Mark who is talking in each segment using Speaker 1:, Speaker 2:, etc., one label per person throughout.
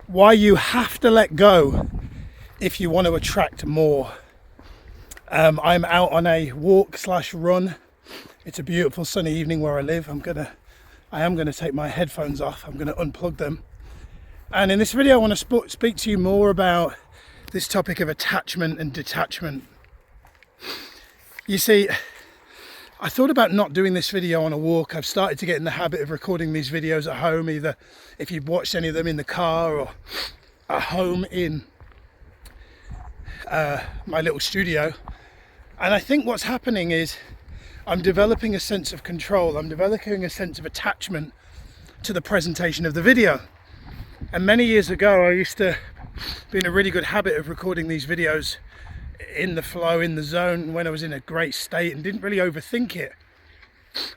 Speaker 1: why you have to let go if you want to attract more. I'm out on a walk/run. It's a beautiful sunny evening where I live. I am gonna take my headphones off. I'm gonna unplug them. And in this video, I want to speak to you more about this topic of attachment and detachment. You see, I thought about not doing this video on a walk. I've started to get in the habit of recording these videos at home, either if you've watched any of them in the car or at home in my little studio. And I think what's happening is I'm developing a sense of control. I'm developing a sense of attachment to the presentation of the video. And many years ago, I used to be in a really good habit of recording these videos in the flow, in the zone, when I was in a great state and didn't really overthink it.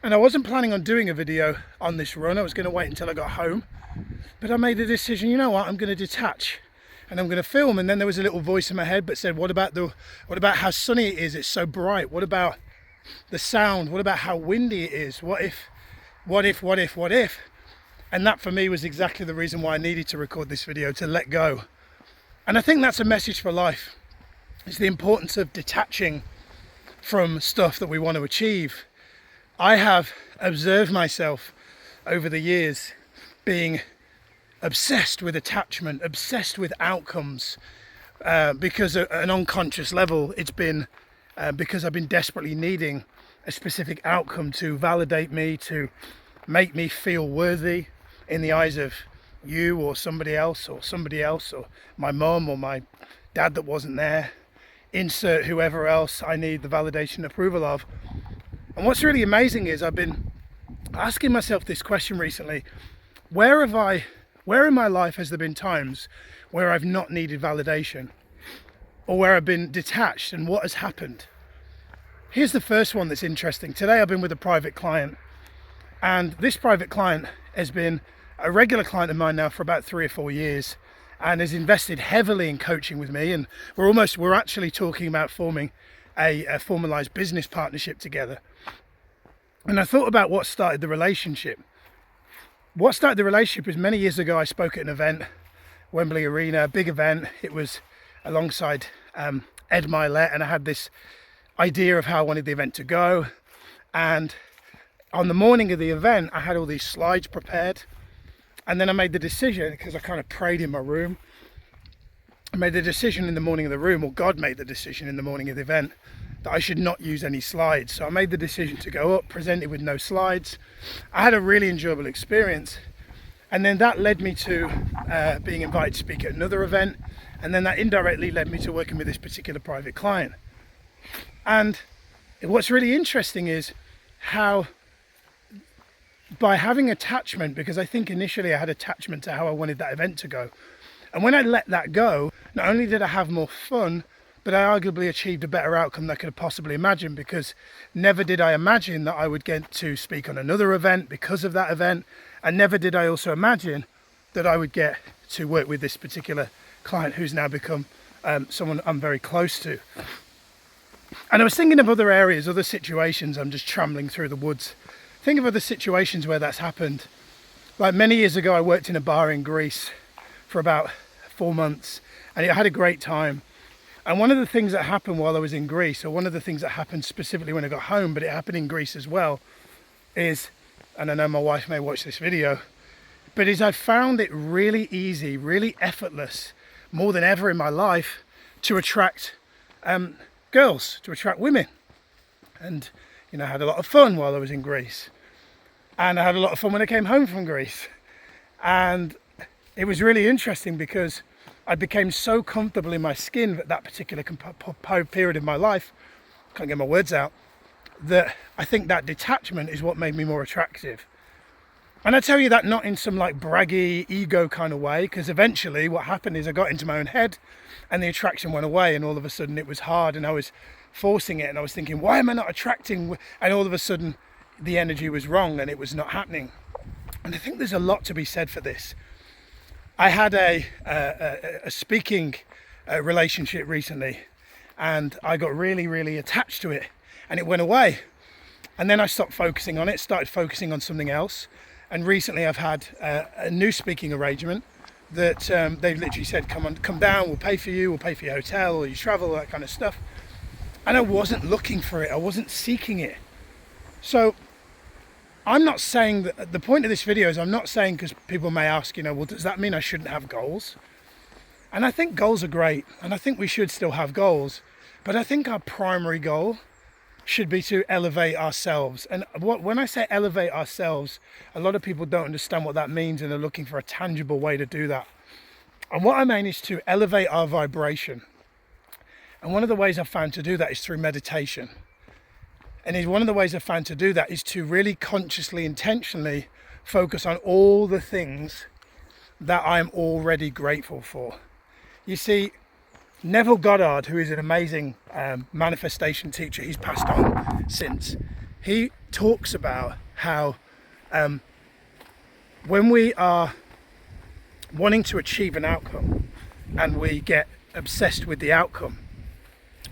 Speaker 1: And I wasn't planning on doing a video on this run. I was going to wait until I got home. But I made a decision, you know what, I'm going to detach and I'm going to film. And then there was a little voice in my head that said, what about how sunny it is? It's so bright. What about the sound? What about how windy it is? What if? And that for me was exactly the reason why I needed to record this video, to let go. And I think that's a message for life. It's the importance of detaching from stuff that we want to achieve. I have observed myself over the years being obsessed with attachment, obsessed with outcomes, because at an unconscious level, it's been because I've been desperately needing a specific outcome to validate me, to make me feel worthy in the eyes of you or somebody else or my mum or my dad that wasn't there. Insert whoever else I need the validation and approval of. And what's really amazing is I've been asking myself this question recently: where in my life has there been times where I've not needed validation, or where I've been detached, and what has happened? Here's the first one that's interesting. Today I've been with a private client, and this private client has been a regular client of mine now for about 3 or 4 years, and has invested heavily in coaching with me, and we're actually talking about forming a formalized business partnership together. And I thought about what started the relationship. What started the relationship was many years ago I spoke at an event, Wembley Arena, a big event. It was alongside Ed Milet, and I had this idea of how I wanted the event to go. And on the morning of the event, I had all these slides prepared. And then I made the decision, because I kind of prayed in my room. I made the decision in the morning of the room, or God made the decision in the morning of the event, that I should not use any slides. So I made the decision to go up, present it with no slides. I had a really enjoyable experience. And then that led me to being invited to speak at another event. And then that indirectly led me to working with this particular private client. And what's really interesting is how, by having attachment, because I think initially I had attachment to how I wanted that event to go. And when I let that go, not only did I have more fun, but I arguably achieved a better outcome than I could have possibly imagined, because never did I imagine that I would get to speak on another event because of that event. And never did I also imagine that I would get to work with this particular client, who's now become someone I'm very close to. And I was thinking of other areas, other situations. I'm just trambling through the woods. Think of other situations where that's happened. Like many years ago, I worked in a bar in Greece for about 4 months, and I had a great time. And one of the things that happened while I was in Greece, or one of the things that happened specifically when I got home, but it happened in Greece as well, is, and I know my wife may watch this video, but is I found it really easy, really effortless, more than ever in my life, to attract girls, to attract women. And I had a lot of fun while I was in Greece. And I had a lot of fun when I came home from Greece. And it was really interesting because I became so comfortable in my skin at that particular period of my life, can't get my words out, that I think that detachment is what made me more attractive. And I tell you that not in some like braggy ego kind of way, because eventually what happened is I got into my own head and the attraction went away, and all of a sudden it was hard and I was forcing it, and I was thinking, why am I not attracting? And all of a sudden the energy was wrong and it was not happening. And I think there's a lot to be said for this. I had a speaking relationship recently, and I got really, really attached to it, and it went away. And then I stopped focusing on it, started focusing on something else. And recently I've had a new speaking arrangement that they've literally said, come down, we'll pay for you, we'll pay for your hotel or your travel, all that kind of stuff. And I wasn't looking for it, I wasn't seeking it. So I'm not saying that, the point of this video is I'm not saying, because people may ask, well, does that mean I shouldn't have goals? And I think goals are great, and I think we should still have goals, but I think our primary goal should be to elevate ourselves. And when I say elevate ourselves, a lot of people don't understand what that means and are looking for a tangible way to do that. And what I mean is to elevate our vibration. And one of the ways I've found to do that is through meditation. And one of the ways I've found to do that is to really consciously, intentionally focus on all the things that I'm already grateful for. You see, Neville Goddard, who is an amazing manifestation teacher, he's passed on since, he talks about how when we are wanting to achieve an outcome and we get obsessed with the outcome,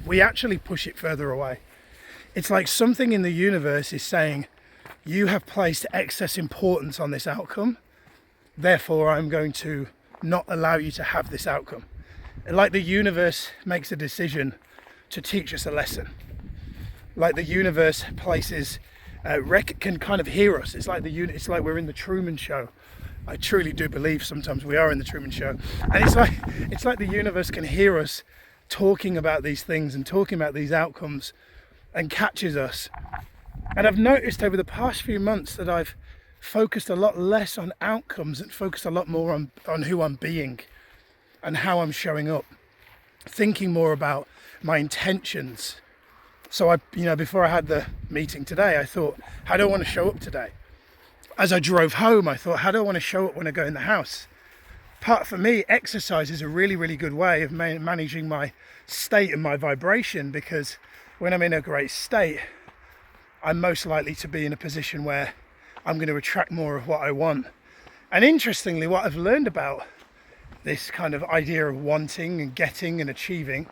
Speaker 1: we actually push it further away. It's like something in the universe is saying, you have placed excess importance on this outcome, therefore I'm going to not allow you to have this outcome. Like the universe makes a decision to teach us a lesson. Like the universe places, can kind of hear us. It's like it's like we're in the Truman Show. I truly do believe sometimes we are in the Truman Show. And it's like the universe can hear us talking about these things and talking about these outcomes and catches us. And I've noticed over the past few months that I've focused a lot less on outcomes and focused a lot more on who I'm being and how I'm showing up, thinking more about my intentions. So before I had the meeting today, I thought, how do I want to show up today? As I drove home, I thought, how do I want to show up when I go in the house? For me, exercise is a really, really good way of managing my state and my vibration, because when I'm in a great state, I'm most likely to be in a position where I'm going to attract more of what I want. And interestingly, what I've learned about this kind of idea of wanting and getting and achieving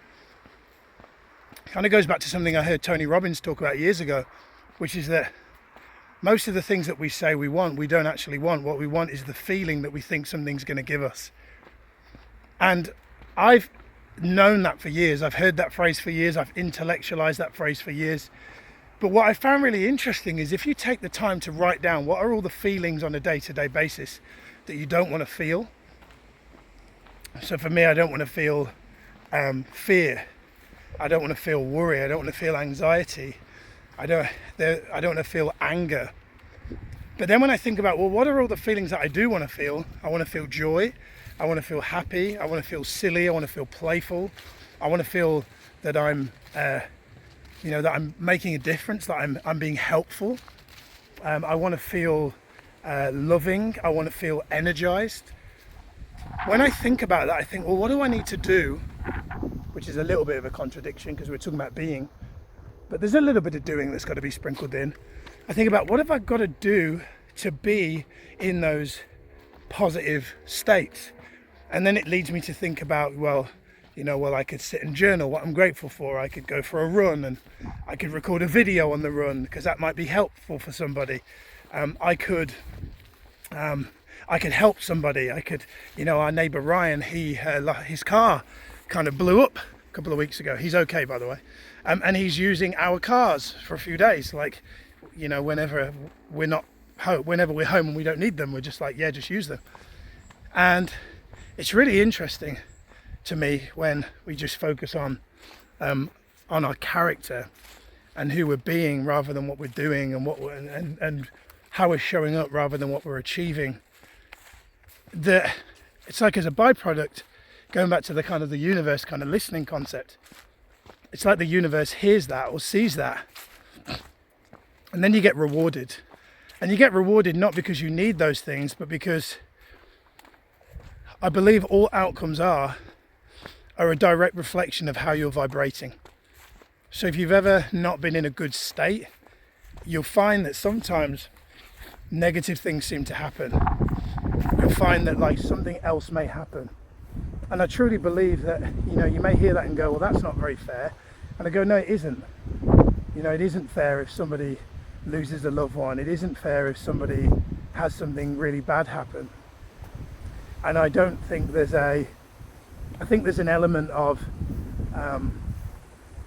Speaker 1: kind of goes back to something I heard Tony Robbins talk about years ago, which is that most of the things that we say we want, we don't actually want. What we want is the feeling that we think something's going to give us. And I've known that for years. I've heard that phrase for years. I've intellectualized that phrase for years. But what I found really interesting is if you take the time to write down what are all the feelings on a day-to-day basis that you don't want to feel. So for me, I don't want to feel fear. I don't want to feel worry. I don't want to feel anxiety. I don't want to feel anger. But then when I think about, well, what are all the feelings that I do want to feel? I want to feel joy. I want to feel happy. I want to feel silly. I want to feel playful. I want to feel that I'm, that I'm making a difference, that I'm being helpful. I want to feel loving. I want to feel energized. When I think about that, I think, well, what do I need to do? Which is a little bit of a contradiction because we're talking about being, but there's a little bit of doing that's got to be sprinkled in. I think about what have I got to do to be in those positive states? And then it leads me to think about, I could sit and journal what I'm grateful for. I could go for a run and I could record a video on the run because that might be helpful for somebody. I could help somebody. I could, our neighbour Ryan, his car kind of blew up a couple of weeks ago. He's okay, by the way. And he's using our cars for a few days. Like, whenever we're home and we don't need them, we're just like, yeah, just use them. And it's really interesting to me when we just focus on our character and who we're being rather than what we're doing, and how we're showing up rather than what we're achieving. It's like, as a byproduct, going back to the kind of the universe kind of listening concept, it's like the universe hears that or sees that, and then you get rewarded. And you get rewarded not because you need those things, but because I believe all outcomes are a direct reflection of how you're vibrating. So if you've ever not been in a good state, you'll find that sometimes negative things seem to happen. You'll find that like something else may happen. And I truly believe that, you may hear that and go, well, that's not very fair. And I go, no, it isn't. It isn't fair if somebody loses a loved one. It isn't fair if somebody has something really bad happen. And I don't think I think there's an element of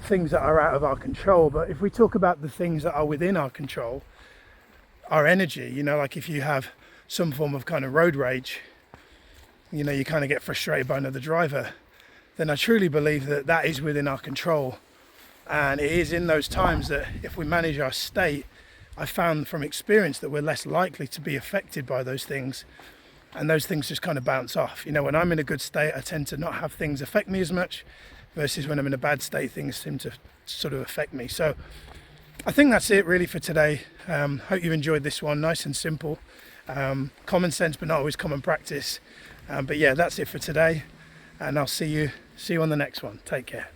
Speaker 1: things that are out of our control. But if we talk about the things that are within our control, our energy, you know, like if you have some form of kind of road rage, you know, you kind of get frustrated by another driver, then I truly believe that that is within our control. And it is in those times that if we manage our state, I found from experience that we're less likely to be affected by those things, and those things just kind of bounce off. You know, when I'm in a good state, I tend to not have things affect me as much, versus when I'm in a bad state, things seem to sort of affect me. So I think that's it really for today. Hope you enjoyed this one. Nice and simple, common sense but not always common practice. But yeah, that's it for today, and I'll see you on the next one. Take care.